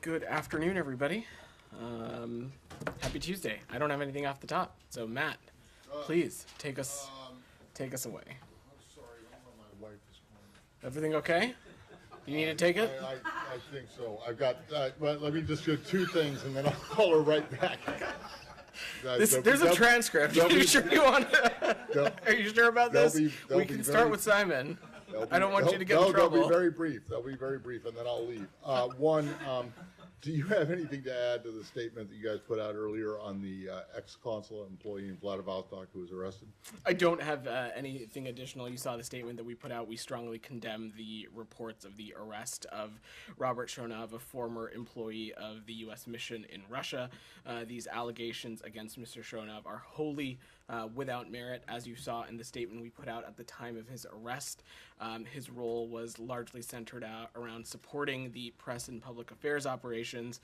Good afternoon, everybody. Happy Tuesday. I don't have anything off the top, so Matt, please take us away. I'm sorry, my wife is calling. Everything okay? You need to take it? I think so. I've got, but let me just do two things and then I'll call her right back. There's a transcript. Are you sure you want to? Are you sure about this? We can start with Simon. I don't want you to get in trouble. They'll be very brief. They'll be very brief, and then I'll leave. One, do you have anything to add to the statement that you guys put out earlier on the ex-consulate employee in Vladivostok who was arrested? I don't have anything additional. You saw the statement that we put out. We strongly condemn the reports of the arrest of Robert Shonov, a former employee of the U.S. mission in Russia. These allegations against Mr. Shonov are wholly without merit. As you saw in the statement we put out at the time of his arrest, his role was largely centered around supporting the press and public affairs operations.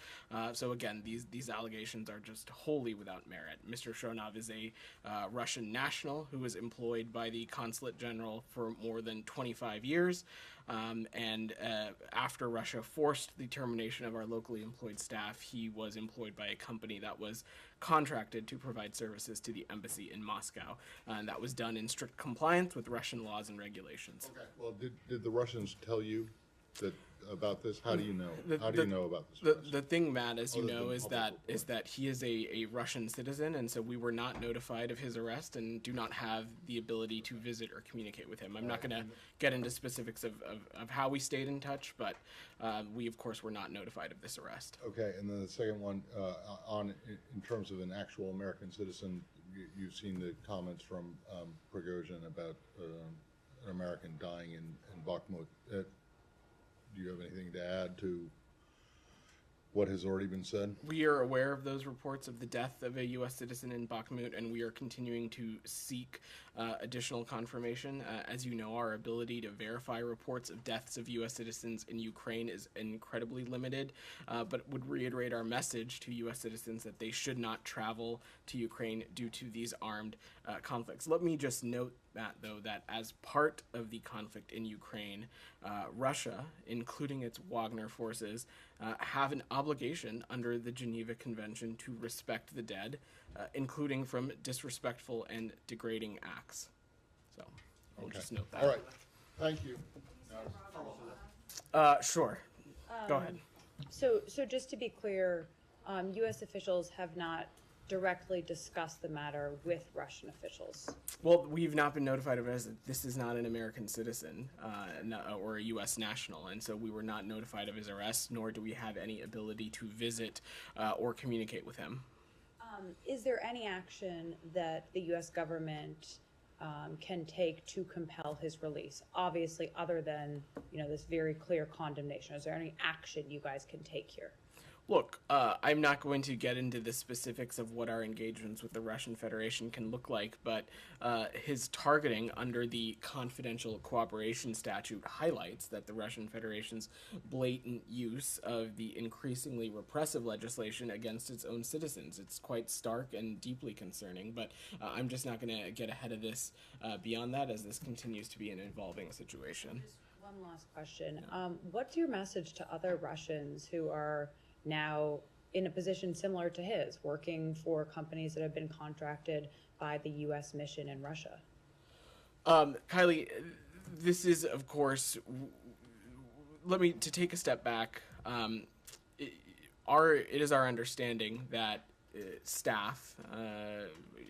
So again, these allegations are just wholly without merit. Mr. Shonov is a Russian national who was employed by the Consulate General for more than 25 years. And after Russia forced the termination of our locally employed staff, he was employed by a company that was contracted to provide services to the embassy in Moscow. And that was done in strict compliance with Russian laws and regulations. Okay. Well, did the Russians tell you about this? How do you know? How do you know about this? The thing, Matt, as you know, is that he is a Russian citizen, and so we were not notified of his arrest and do not have the ability to visit or communicate with him. I'm not going to get into specifics of how we stayed in touch, but we, of course, were not notified of this arrest. Okay, and then the second one, in terms of an actual American citizen, you've seen the comments from Prigozhin about an American dying in Bakhmut. Do you have anything to add to what has already been said? We are aware of those reports of the death of a U.S. citizen in Bakhmut, and we are continuing to seek additional confirmation. As you know, our ability to verify reports of deaths of U.S. citizens in Ukraine is incredibly limited, but would reiterate our message to U.S. citizens that they should not travel to Ukraine due to these armed conflicts. Let me just note that, though, that as part of the conflict in Ukraine, Russia, including its Wagner forces, have an obligation under the Geneva Convention to respect the dead, including from disrespectful and degrading acts. So I'll just note that. All right. Thank you. Sure. Go ahead. So just to be clear, U.S. officials have not directly discuss the matter with Russian officials? Well, we've not been notified of it as this is not an American citizen or a U.S. national, and so we were not notified of his arrest, nor do we have any ability to visit or communicate with him. Is there any action that the U.S. government can take to compel his release? Obviously, other than this very clear condemnation, is there any action you guys can take here? Look, I'm not going to get into the specifics of what our engagements with the Russian Federation can look like, but his targeting under the confidential cooperation statute highlights that the Russian Federation's blatant use of the increasingly repressive legislation against its own citizens. It's quite stark and deeply concerning, but I'm just not going to get ahead of this beyond that, as this continues to be an evolving situation. Just one last question. What's your message to other Russians who are now in a position similar to his, working for companies that have been contracted by the U.S. mission in Russia? Kylie, this is, of course, to take a step back, it is our understanding that staff,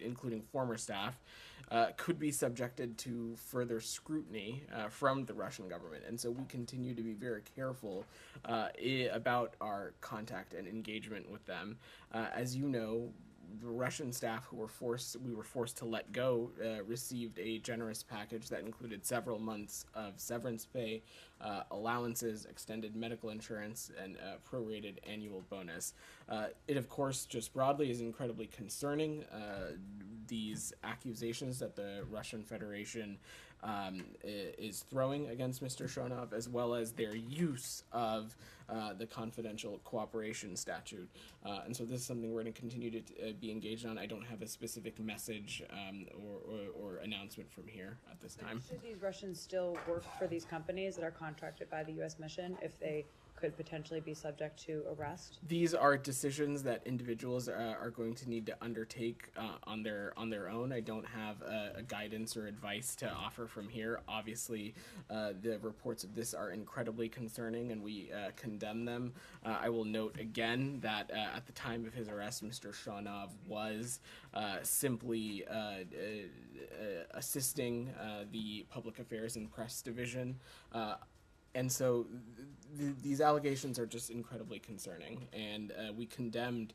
including former staff, could be subjected to further scrutiny from the Russian government. And so we continue to be very careful about our contact and engagement with them. As you know, the Russian staff we were forced to let go received a generous package that included several months of severance pay, allowances, extended medical insurance, and a prorated annual bonus. It, of course, just broadly is incredibly concerning. These accusations that the Russian Federation is throwing against Mr. Shonov, as well as their use of the confidential cooperation statute. And so this is something we're going to continue to be engaged on. I don't have a specific message or announcement from here at this time. Should these Russians still work for these companies that are contracted by the U.S. mission if they could potentially be subject to arrest? These are decisions that individuals are going to need to undertake on their own. I don't have a guidance or advice to offer from here. Obviously, the reports of this are incredibly concerning, and we condemn them. I will note again that at the time of his arrest, Mr. Shonov was simply assisting the Public Affairs and Press Division. And so these allegations are just incredibly concerning, and we condemned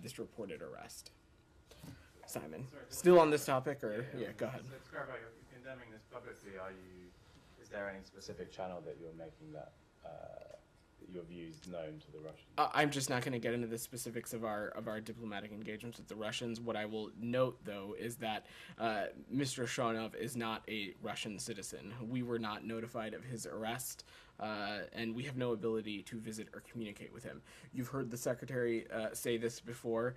this reported arrest. Simon, still on this topic, or yeah, go ahead. So to clarify, you're condemning this publicly. Is there any specific channel that you're making that your views known to the Russians? I'm just not going to get into the specifics of our diplomatic engagements with the Russians. What I will note, though, is that Mr. Shonov is not a Russian citizen. We were not notified of his arrest, and we have no ability to visit or communicate with him. You've heard the Secretary say this before,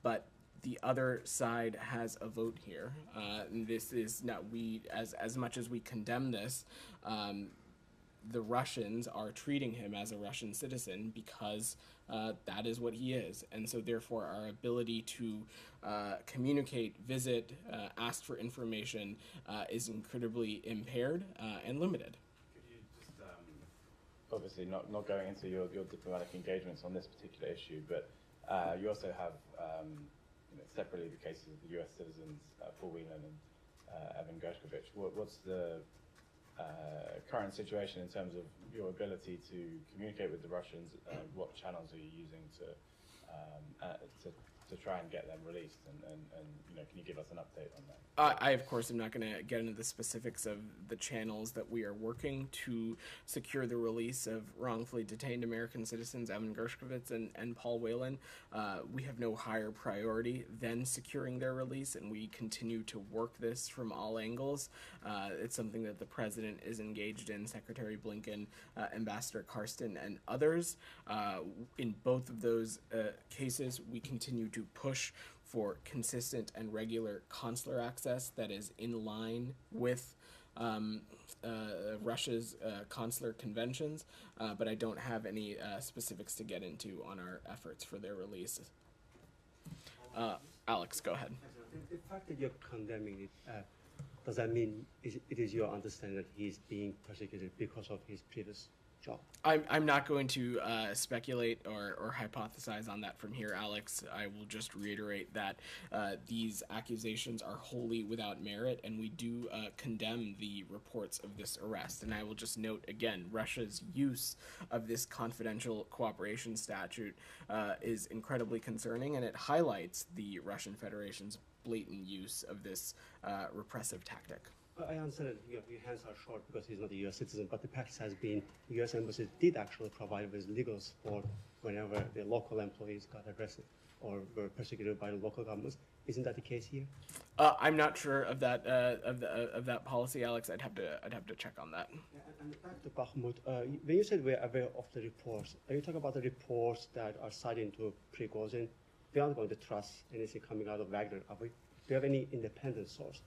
but the other side has a vote here. And this is not, as much as we condemn this, the Russians are treating him as a Russian citizen because that is what he is. And so therefore our ability to communicate, visit, ask for information is incredibly impaired and limited. Could you just, obviously not going into your diplomatic engagements on this particular issue, but you also have separately the cases of the US citizens, Paul Whelan and Evan Gershkovich. What's the current situation in terms of your ability to communicate with the Russians? What channels are you using to try and get them released? And can you give us an update on that? I, of course, am not going to get into the specifics of the channels that we are working to secure the release of wrongfully detained American citizens, Evan Gershkovich and Paul Whelan. We have no higher priority than securing their release, and we continue to work this from all angles. It's something that the President is engaged in, Secretary Blinken, Ambassador Karsten, and others. In both of those cases, we continue to push for consistent and regular consular access that is in line with Russia's consular conventions, but I don't have any specifics to get into on our efforts for their release. Alex, go ahead. The fact that you're condemning it, does that mean it is your understanding that he's being persecuted because of his previous job? I'm not going to speculate or hypothesize on that from here, Alex. I will just reiterate that these accusations are wholly without merit, and we do condemn the reports of this arrest. And I will just note again, Russia's use of this confidential cooperation statute is incredibly concerning, and it highlights the Russian Federation's blatant use of this repressive tactic. I understand that your hands are short because he's not a U.S. citizen, but the practice has been the U.S. embassy did actually provide with legal support whenever the local employees got arrested or were persecuted by the local governments. Isn't that the case here? I'm not sure of that of that policy, Alex. I'd have to check on that. And back to Bakhmut, when you said we're aware of the reports, are you talking about the reports that are cited to Prigozhin? We aren't going to trust anything coming out of Wagner, are we? Do you have any independent source?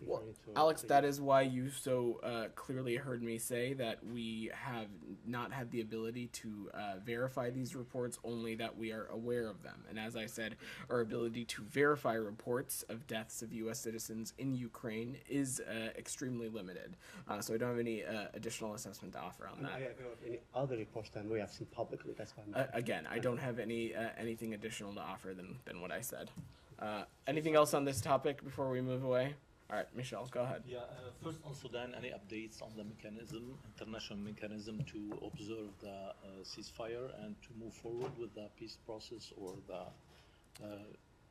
Well, Alex, that is why you so clearly heard me say that we have not had the ability to verify these reports, only that we are aware of them. And as I said, our ability to verify reports of deaths of U.S. citizens in Ukraine is extremely limited. So I don't have any additional assessment to offer on that. Are you aware of any other reports that we have seen publicly? That's why again, I don't have anything additional to offer than what I said. Anything else on this topic before we move away? All right, Michelle, go ahead. Yeah, first on Sudan, any updates on the international mechanism to observe the ceasefire and to move forward with the peace process or the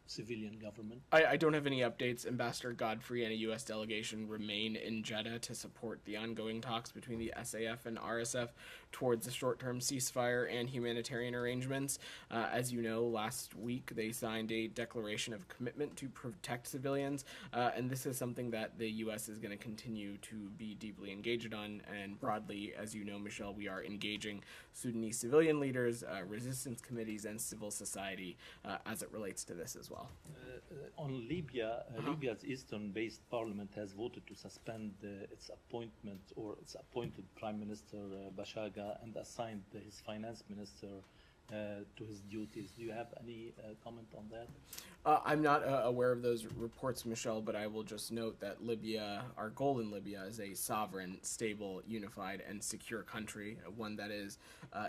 civilian government? I don't have any updates. Ambassador Godfrey and a U.S. delegation remain in Jeddah to support the ongoing talks between the SAF and RSF towards a short-term ceasefire and humanitarian arrangements. As you know, last week they signed a declaration of commitment to protect civilians, and this is something that the U.S. is going to continue to be deeply engaged on. And broadly, as you know, Michelle, we are engaging Sudanese civilian leaders, resistance committees, and civil society as it relates to this as well. On Libya, Libya's Eastern-based parliament has voted to suspend its appointment or its appointed Prime Minister Bashaga and assigned his finance minister to his duties. Do you have any comment on that? I'm not aware of those reports, Michelle, but I will just note that Libya, our goal in Libya is a sovereign, stable, unified, and secure country, one that is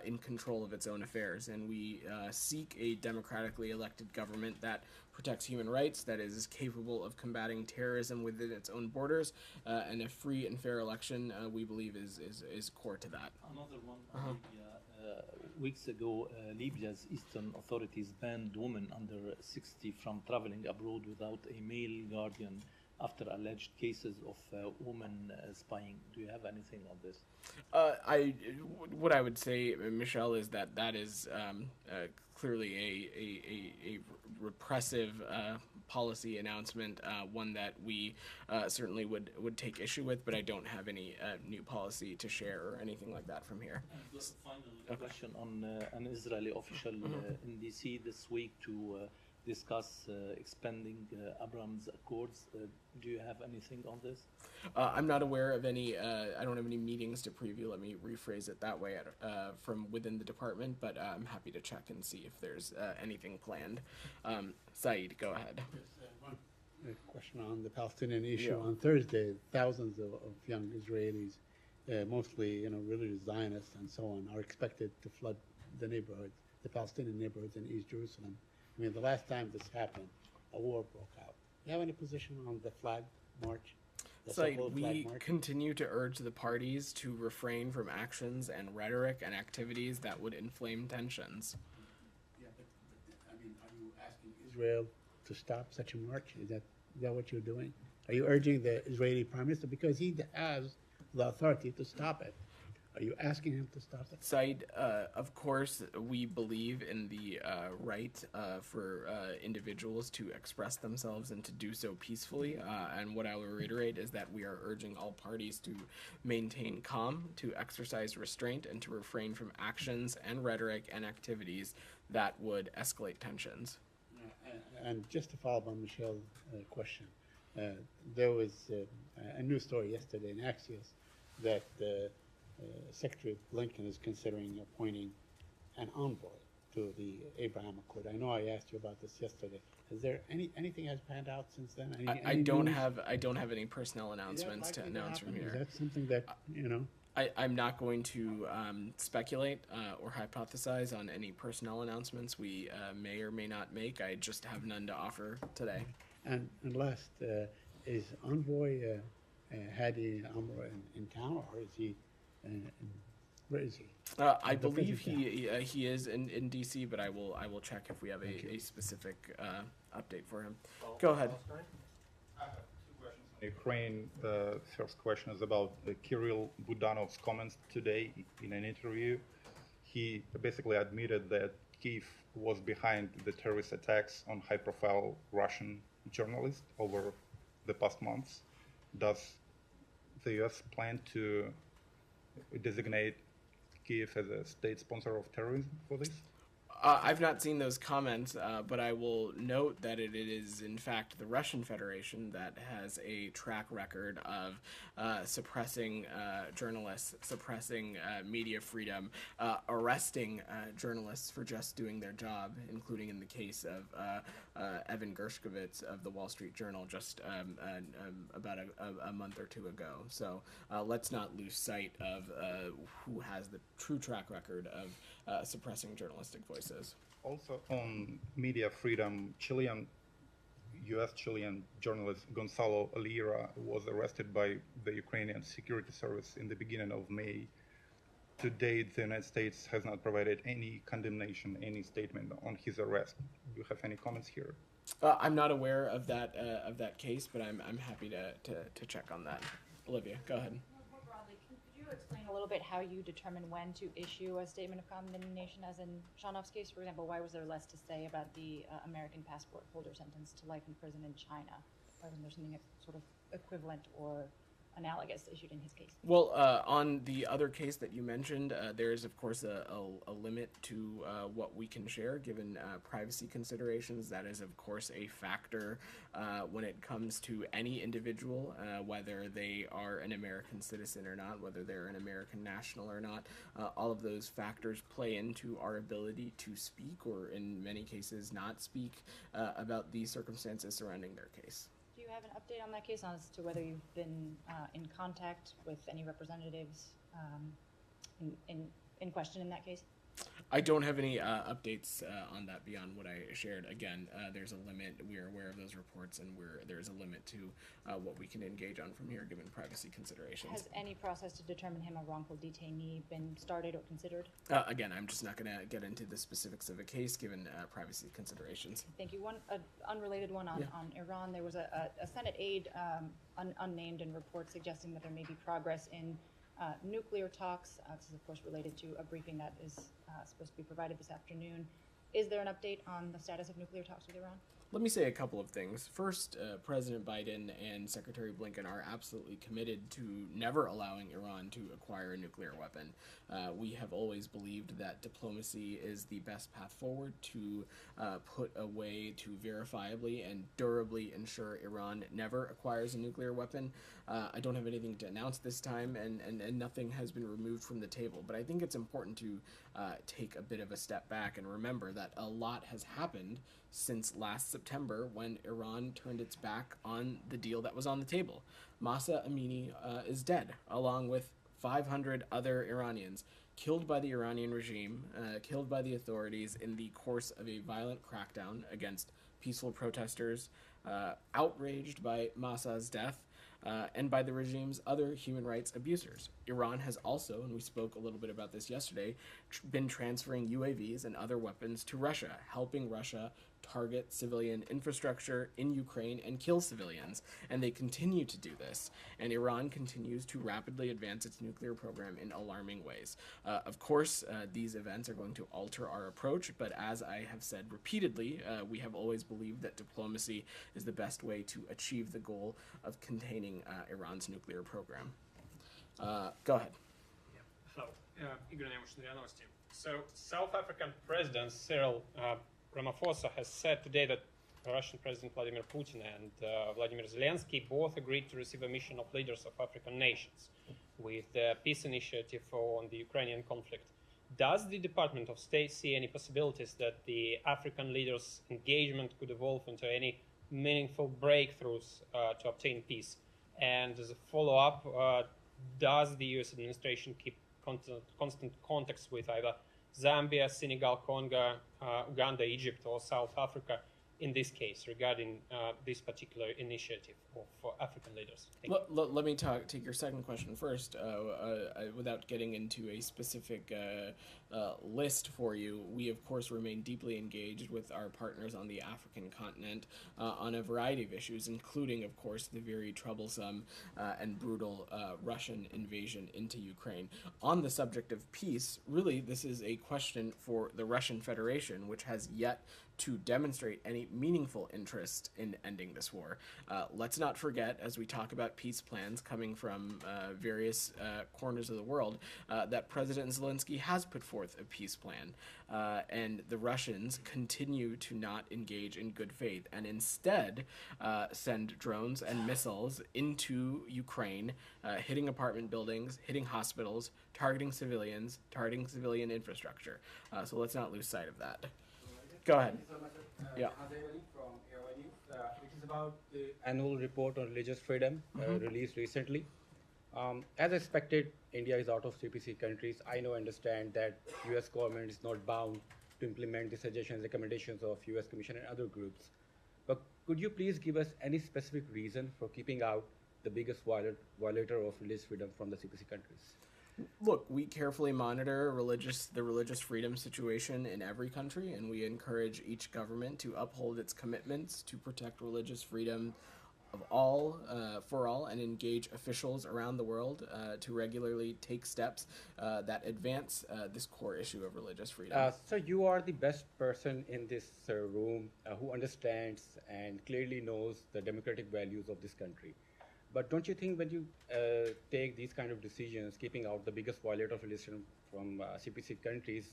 in control of its own affairs. And we seek a democratically elected government that protects human rights, that is capable of combating terrorism within its own borders, and a free and fair election, we believe, is core to that. Another one on Libya. Weeks ago, Libya's eastern authorities banned women under 60 from traveling abroad without a male guardian after alleged cases of women spying. Do you have anything on this? What I would say, Michelle, is that is clearly a repressive policy announcement, one that we certainly would take issue with, but I don't have any new policy to share or anything like that from here. And the final question on an Israeli official in D.C. this week to discuss expanding Abraham's Accords. Do you have anything on this? I'm not aware of any, I don't have any meetings to preview, let me rephrase it that way, from within the department, but I'm happy to check and see if there's anything planned. Saeed, go ahead. Yes, a question on the Palestinian issue. On Thursday, thousands of young Israelis, mostly religious Zionists and so on, are expected to flood the neighborhoods, the Palestinian neighborhoods in East Jerusalem. I mean, the last time this happened, a war broke out. Do you have any position on the flag march? So we continue to urge the parties to refrain from actions and rhetoric and activities that would inflame tensions. Yeah, but I mean, are you asking Israel to stop such a march? Is that what you're doing? Are you urging the Israeli Prime Minister, because he has the authority to stop it? Are you asking him to stop it? Said, of course, we believe in the right for individuals to express themselves and to do so peacefully. And what I will reiterate is that we are urging all parties to maintain calm, to exercise restraint, and to refrain from actions and rhetoric and activities that would escalate tensions. And just to follow up on Michelle's question, there was a news story yesterday in Axios that Secretary Blinken is considering appointing an envoy to the Abraham Accord. I know I asked you about this yesterday. Is there anything has panned out since then? I don't have any personnel announcements to announce from here. Is that something that I'm not going to speculate or hypothesize on any personnel announcements we may or may not make. I just have none to offer today. And last, is envoy Hadi Amr in town, or is he? Where is he? I believe he is in DC, but I will check if we have a specific update for him. Go ahead. I have two questions on Ukraine. The first question is about Kirill Budanov's comments today in an interview. He basically admitted that Kyiv was behind the terrorist attacks on high-profile Russian journalists over the past months. Does the U.S. plan to designate Kyiv as a state sponsor of terrorism for this? I've not seen those comments, but I will note that it is, in fact, the Russian Federation that has a track record of suppressing journalists, suppressing media freedom, arresting journalists for just doing their job, including in the case of Evan Gershkovich of the Wall Street Journal just about a month or two ago. So let's not lose sight of who has the true track record of suppressing journalistic voices. Also on media freedom, U.S.-Chilean journalist Gonzalo Lira was arrested by the Ukrainian Security Service in the beginning of May. To date, the United States has not provided any condemnation, any statement on his arrest. Do you have any comments here? I'm not aware of that case, but I'm happy to check on that. Olivia, go ahead. More broadly, could you explain a little bit how you determine when to issue a statement of condemnation, as in Shanov's case, for example? Why was there less to say about the American passport holder sentenced to life in prison in China? Why wasn't there something sort of equivalent or analogous issued in his case? Well, on the other case that you mentioned, there is, of course, a limit to what we can share given privacy considerations. That is, of course, a factor when it comes to any individual, whether they are an American citizen or not, whether they're an American national or not. All of those factors play into our ability to speak, or in many cases not speak, about the circumstances surrounding their case. Do you have an update on that case as to whether you've been in contact with any representatives in question in that case? I don't have any updates on that beyond what I shared. Again, there's a limit. We're aware of those reports, and there's a limit to what we can engage on from here, given privacy considerations. Has any process to determine him a wrongful detainee been started or considered? Again, I'm just not going to get into the specifics of a case, given privacy considerations. Thank you. One unrelated one on Iran. There was a Senate aide, unnamed, in reports suggesting that there may be progress in nuclear talks. This is, of course, related to a briefing that is supposed to be provided this afternoon. Is there an update on the status of nuclear talks with Iran? Let me say a couple of things. First, President Biden and Secretary Blinken are absolutely committed to never allowing Iran to acquire a nuclear weapon. We have always believed that diplomacy is the best path forward to put a way to verifiably and durably ensure Iran never acquires a nuclear weapon. I don't have anything to announce this time, and nothing has been removed from the table. But I think it's important to take a bit of a step back and remember that a lot has happened since last September, when Iran turned its back on the deal that was on the table. Mahsa Amini is dead, along with 500 other Iranians, killed by the Iranian regime, killed by the authorities in the course of a violent crackdown against peaceful protesters, outraged by Mahsa's death, and by the regime's other human rights abusers. Iran has also, and we spoke a little bit about this yesterday, been transferring UAVs and other weapons to Russia, helping Russia target civilian infrastructure in Ukraine and kill civilians. And they continue to do this. And Iran continues to rapidly advance its nuclear program in alarming ways. Of course, these events are going to alter our approach, but as I have said repeatedly, we have always believed that diplomacy is the best way to achieve the goal of containing Iran's nuclear program. Go ahead. Hello, Igor Nemushkin, Novosti. So, South African President Cyril Ramaphosa has said today that Russian President Vladimir Putin and Vladimir Zelensky both agreed to receive a mission of leaders of African nations with the peace initiative on the Ukrainian conflict. Does the Department of State see any possibilities that the African leaders' engagement could evolve into any meaningful breakthroughs to obtain peace? And as a follow-up, does the U.S. administration keep constant contacts with either Zambia, Senegal, Congo, Uganda, Egypt, or South Africa in this case regarding this particular initiative for African leaders? Let me take your second question first. Without getting into a specific list for you, we of course remain deeply engaged with our partners on the African continent on a variety of issues, including of course the very troublesome and brutal Russian invasion into Ukraine. On the subject of peace, really this is a question for the Russian Federation, which has yet to demonstrate any meaningful interest in ending this war. Let's not forget, as we talk about peace plans coming from various corners of the world, that President Zelensky has put forth a peace plan, and the Russians continue to not engage in good faith and instead send drones and missiles into Ukraine, hitting apartment buildings, hitting hospitals, targeting civilians, targeting civilian infrastructure. So let's not lose sight of that. Go ahead. Thank you so much, sir. Yeah. From AOI News, which is about the annual report on religious freedom released recently. As expected, India is out of CPC countries. I now understand that U.S. government is not bound to implement the suggestions, recommendations of U.S. Commission and other groups. But could you please give us any specific reason for keeping out the biggest violator of religious freedom from the CPC countries? Look, we carefully monitor the religious freedom situation in every country, and we encourage each government to uphold its commitments to protect religious freedom of all, for all, and engage officials around the world to regularly take steps that advance this core issue of religious freedom. So you are the best person in this room who understands and clearly knows the democratic values of this country. But don't you think when you take these kind of decisions, keeping out the biggest violator of religion from CPC countries,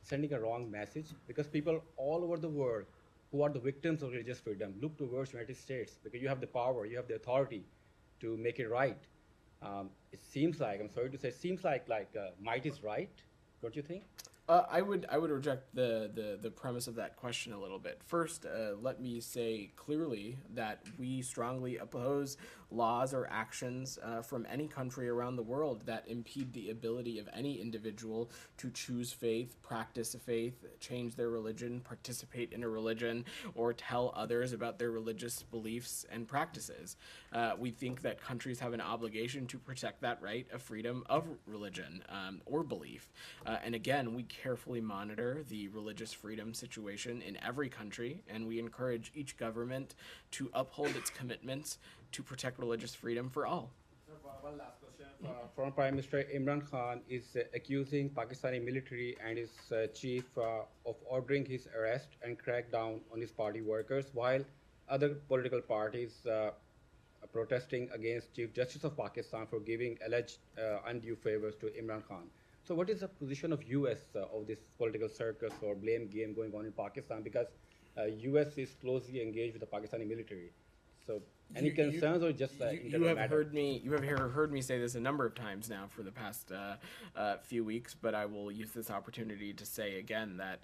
sending a wrong message? Because people all over the world who are the victims of religious freedom look towards United States because you have the power, you have the authority to make it right. It seems like, I'm sorry to say, it seems like might is right, don't you think? I would reject the premise of that question a little bit. First, let me say clearly that we strongly oppose laws or actions from any country around the world that impede the ability of any individual to choose faith, practice a faith, change their religion, participate in a religion, or tell others about their religious beliefs and practices. We think that countries have an obligation to protect that right of freedom of religion or belief. And again, we carefully monitor the religious freedom situation in every country, and we encourage each government to uphold its commitments to protect religious freedom for all. One last question. Former Prime Minister Imran Khan is accusing Pakistani military and his chief of ordering his arrest and crackdown on his party workers, while other political parties are protesting against Chief Justice of Pakistan for giving alleged undue favors to Imran Khan. So what is the position of US of this political circus or blame game going on in Pakistan? Because US is closely engaged with the Pakistani military. So any concerns or just you have heard me say this a number of times now for the past few weeks, but I will use this opportunity to say again that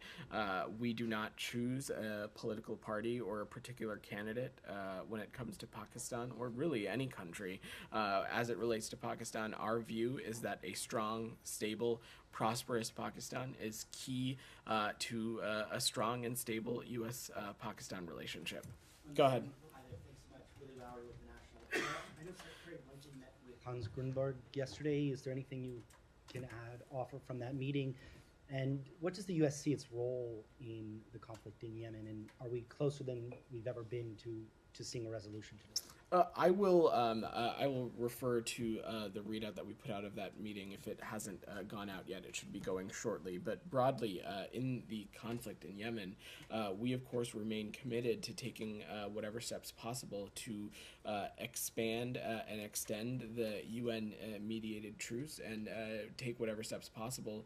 we do not choose a political party or a particular candidate when it comes to Pakistan or really any country. As it relates to Pakistan, our view is that a strong, stable, prosperous Pakistan is key to a strong and stable U.S.-Pakistan relationship. Go ahead. I know Secretary Blinken met with Hans Grundberg yesterday. Is there anything you can offer from that meeting? And what does the U.S. see its role in the conflict in Yemen? And are we closer than we've ever been to seeing a resolution to this? I will refer to the readout that we put out of that meeting. If it hasn't gone out yet, it should be going shortly. But broadly, in the conflict in Yemen, we of course remain committed to taking whatever steps possible to expand and extend the UN mediated truce and take whatever steps possible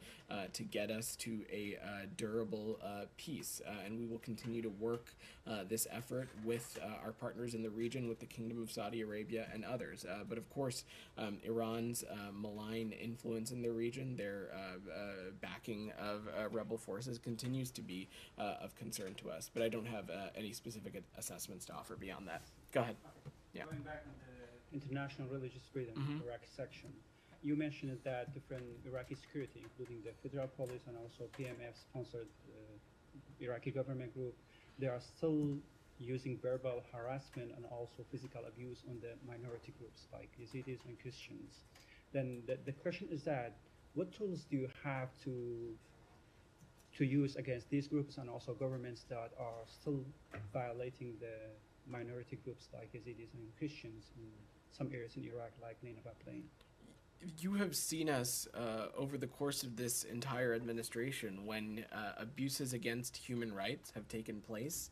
to get us to a durable peace. And we will continue to work this effort with our partners in the region, with the Kingdom of Saudi Arabia and others. But of course, Iran's malign influence in the region, their backing of rebel forces continues to be of concern to us. But I don't have any specific assessments to offer beyond that. Go ahead. Yeah. Going back on the international religious freedom Iraqi section, you mentioned that different Iraqi security, including the federal police and also PMF-sponsored Iraqi government group, they are still using verbal harassment and also physical abuse on the minority groups like Yazidis and Christians. Then the question is that, what tools do you have to use against these groups and also governments that are still violating the minority groups like Yazidis and Christians in some areas in Iraq, like Nineveh Plain? You have seen us over the course of this entire administration when abuses against human rights have taken place,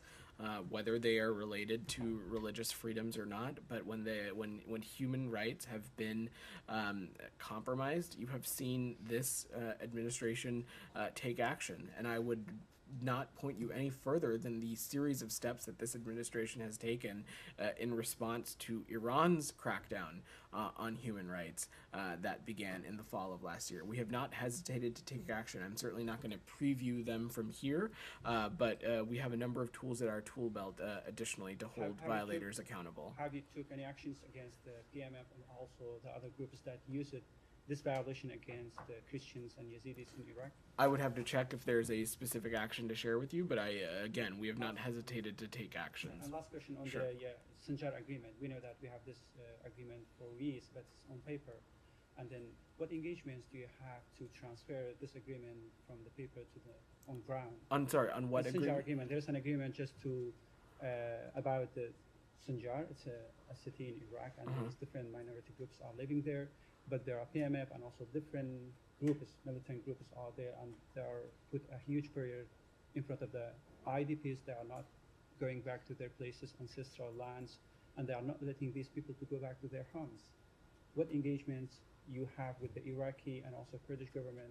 whether they are related to religious freedoms or not. But when human rights have been compromised, you have seen this administration take action. And I would not point you any further than the series of steps that this administration has taken in response to Iran's crackdown on human rights that began in the fall of last year. We have not hesitated to take action. I'm certainly not going to preview them from here, but we have a number of tools at our tool belt additionally to hold violators accountable. Have you took any actions against the PMF and also the other groups that use this violation against the Christians and Yazidis in Iraq? I would have to check if there's a specific action to share with you, but again, we have not hesitated to take actions. And last question on the Sinjar agreement. We know that we have this agreement for years, but it's on paper. And then what engagements do you have to transfer this agreement from the paper to the on ground? I'm sorry, on what the Sinjar agreement? agreement. There's an agreement just to about the Sinjar. It's a city in Iraq, and there's different minority groups are living there. But there are PMF and also different groups, militant groups are there, and they are put a huge barrier in front of the IDPs. They are not going back to their places, ancestral lands, and they are not letting these people to go back to their homes. What engagements you have with the Iraqi and also Kurdish government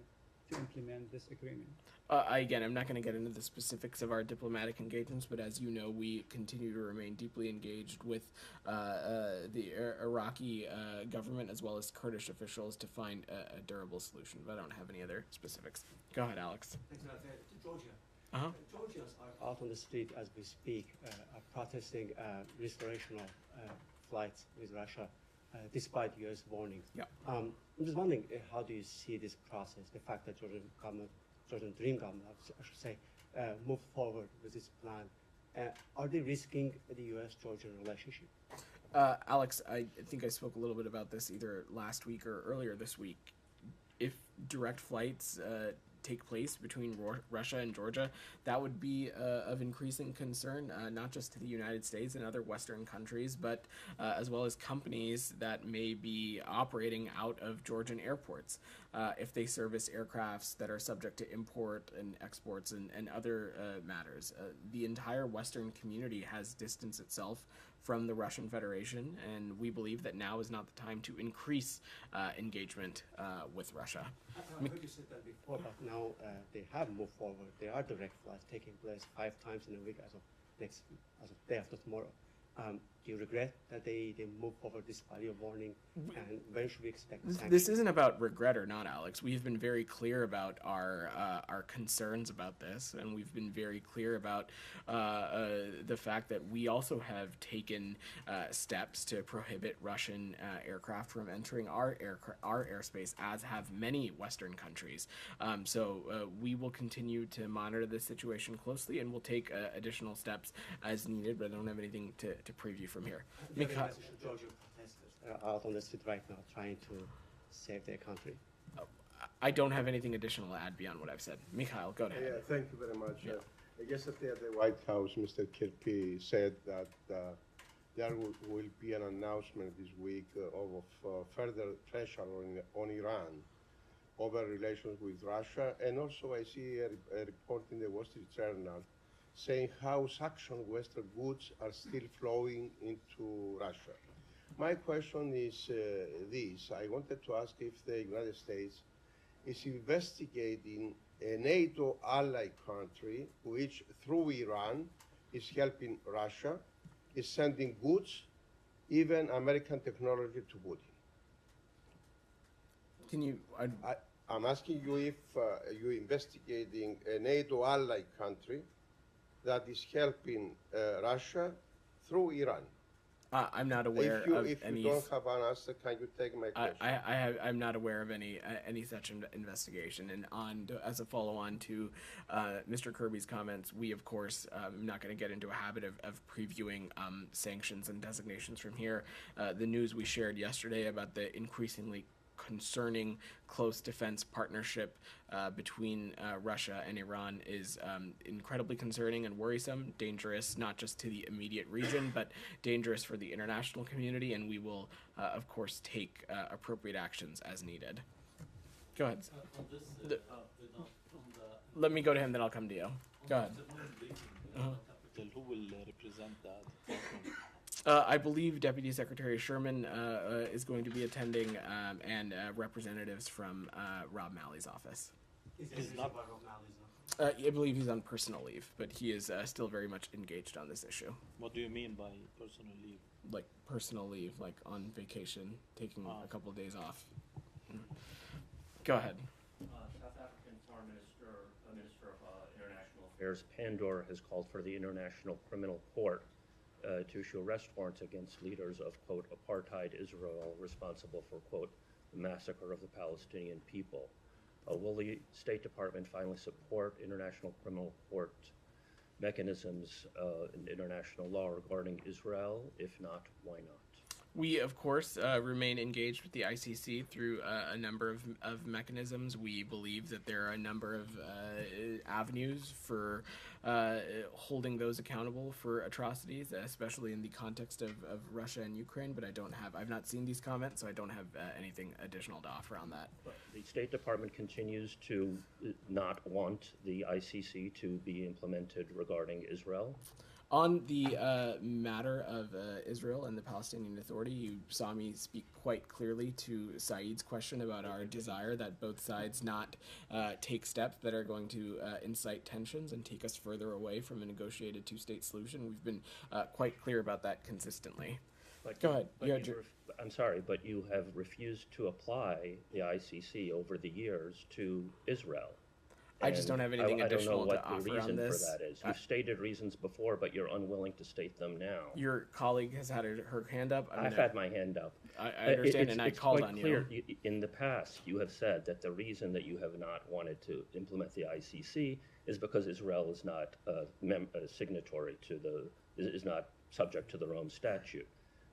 to implement this agreement? Again, I'm not going to get into the specifics of our diplomatic engagements, but as you know, we continue to remain deeply engaged with the Iraqi government as well as Kurdish officials to find a durable solution. But I don't have any other specifics. Go ahead, Alex. Thanks, to Georgia. Uh-huh. Georgians are out on the street as we speak, are protesting restoration of flights with Russia, despite U.S. warnings. Yeah. I'm just wondering, how do you see this process? The fact that Georgian Dream government, I should say, moved forward with this plan. Are they risking the U.S.-Georgian relationship? Alex, I think I spoke a little bit about this either last week or earlier this week. If direct flights take place between Russia and Georgia, that would be of increasing concern, not just to the United States and other Western countries, but as well as companies that may be operating out of Georgian airports if they service aircrafts that are subject to import and exports and other matters. The entire Western community has distanced itself from the Russian Federation, and we believe that now is not the time to increase engagement with Russia. I heard you said that before, but now they have moved forward. There are direct flights taking place 5 times in a week as of day after tomorrow. Do you regret that they move forward despite your warning? And when should we expect sanctions? This isn't about regret or not, Alex. We've been very clear about our concerns about this, and we've been very clear about the fact that we also have taken steps to prohibit Russian aircraft from entering our airspace, as have many Western countries. So we will continue to monitor this situation closely, and we'll take additional steps as needed, but I don't have anything to preview from here. Georgian protesters are out on the street right now trying to save their country. I don't have anything additional to add beyond what I've said. Mikhail, go ahead. Yeah, thank you very much. Yeah. Yesterday at the White House, Mr. Kirby said that there will be an announcement this week of further pressure on Iran over relations with Russia. And also I see a report in the Wall Street Journal saying how sanctioned Western goods are still flowing into Russia. My question is this. I wanted to ask if the United States is investigating a NATO ally country which, through Iran, is helping Russia, is sending goods, even American technology to Putin. Can you... I'm asking you if you're investigating a NATO ally country that is helping Russia through Iran. I'm not aware of any... If you don't have an answer, can you take my question? I'm not aware of any such investigation. And as a follow-on to Mr. Kirby's comments, we, of course, I'm not going to get into a habit of previewing sanctions and designations from here. The news we shared yesterday about the increasingly concerning close defense partnership between Russia and Iran is incredibly concerning and worrisome, dangerous not just to the immediate region, but dangerous for the international community, and we will, of course, take appropriate actions as needed. Go ahead. Let me go to him, then I'll come to you. Go ahead. Who will represent that? I believe Deputy Secretary Sherman is going to be attending, and representatives from Rob Malley's office. Is not by Rob Malley's office? I believe he's on personal leave, but he is still very much engaged on this issue. What do you mean by personal leave? Like personal leave, like on vacation, taking a couple of days off. Go ahead. South African Foreign Minister, Minister of International Affairs, Pandor, has called for the International Criminal Court to issue arrest warrants against leaders of, quote, apartheid Israel responsible for, quote, the massacre of the Palestinian people. Will the State Department finally support International Criminal Court mechanisms in international law regarding Israel? If not, why not? We, of course, remain engaged with the ICC through a number of mechanisms. We believe that there are a number of avenues for holding those accountable for atrocities, especially in the context of Russia and Ukraine. But I've not seen these comments, so I don't have anything additional to offer on that. The State Department continues to not want the ICC to be implemented regarding Israel. On the matter of Israel and the Palestinian Authority, you saw me speak quite clearly to Saeed's question about our desire that both sides not take steps that are going to incite tensions and take us further away from a negotiated two-state solution. We've been quite clear about that consistently. Go ahead. I'm sorry, but you have refused to apply the ICC over the years to Israel. I just don't have anything additional to offer on this. I don't know what the reason for that is. You've stated reasons before, but you're unwilling to state them now. Your colleague has had her hand up. I've had my hand up. I understand, and I called on you. In the past, you have said that the reason that you have not wanted to implement the ICC is because Israel is not a signatory to is not subject to the Rome Statute.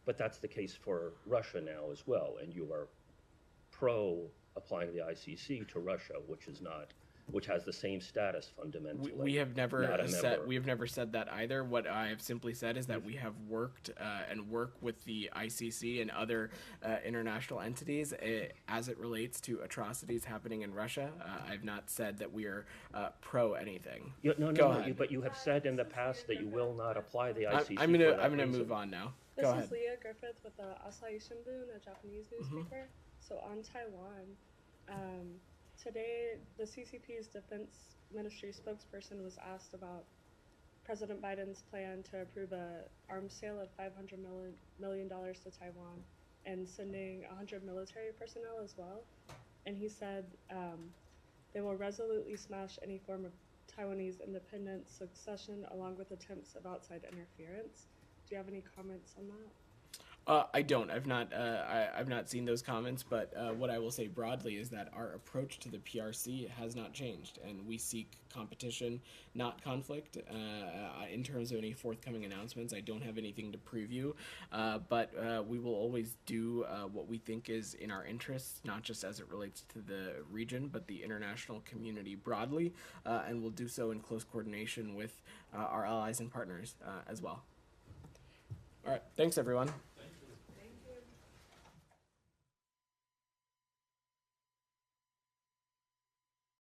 But that's the case for Russia now as well, and you are pro applying the ICC to Russia, which has the same status fundamentally. We have never said that either. What I have simply said is that we have worked and work with the ICC and other international entities as it relates to atrocities happening in Russia. I've not said that we are pro anything. Go ahead. But you have said in the past that you will not apply the ICC. I'm gonna move on now. This is Leah Griffith with the Asahi Shimbun, a Japanese newspaper. So on Taiwan. Today, the CCP's Defense Ministry spokesperson was asked about President Biden's plan to approve an arms sale of $500 million to Taiwan and sending 100 military personnel as well. And he said they will resolutely smash any form of Taiwanese independence, succession, along with attempts of outside interference. Do you have any comments on that? I don't. I've not seen those comments, but what I will say broadly is that our approach to the PRC has not changed, and we seek competition, not conflict. In terms of any forthcoming announcements, I don't have anything to preview, but we will always do what we think is in our interests, not just as it relates to the region, but the international community broadly, and we'll do so in close coordination with our allies and partners as well. All right. Thanks, everyone.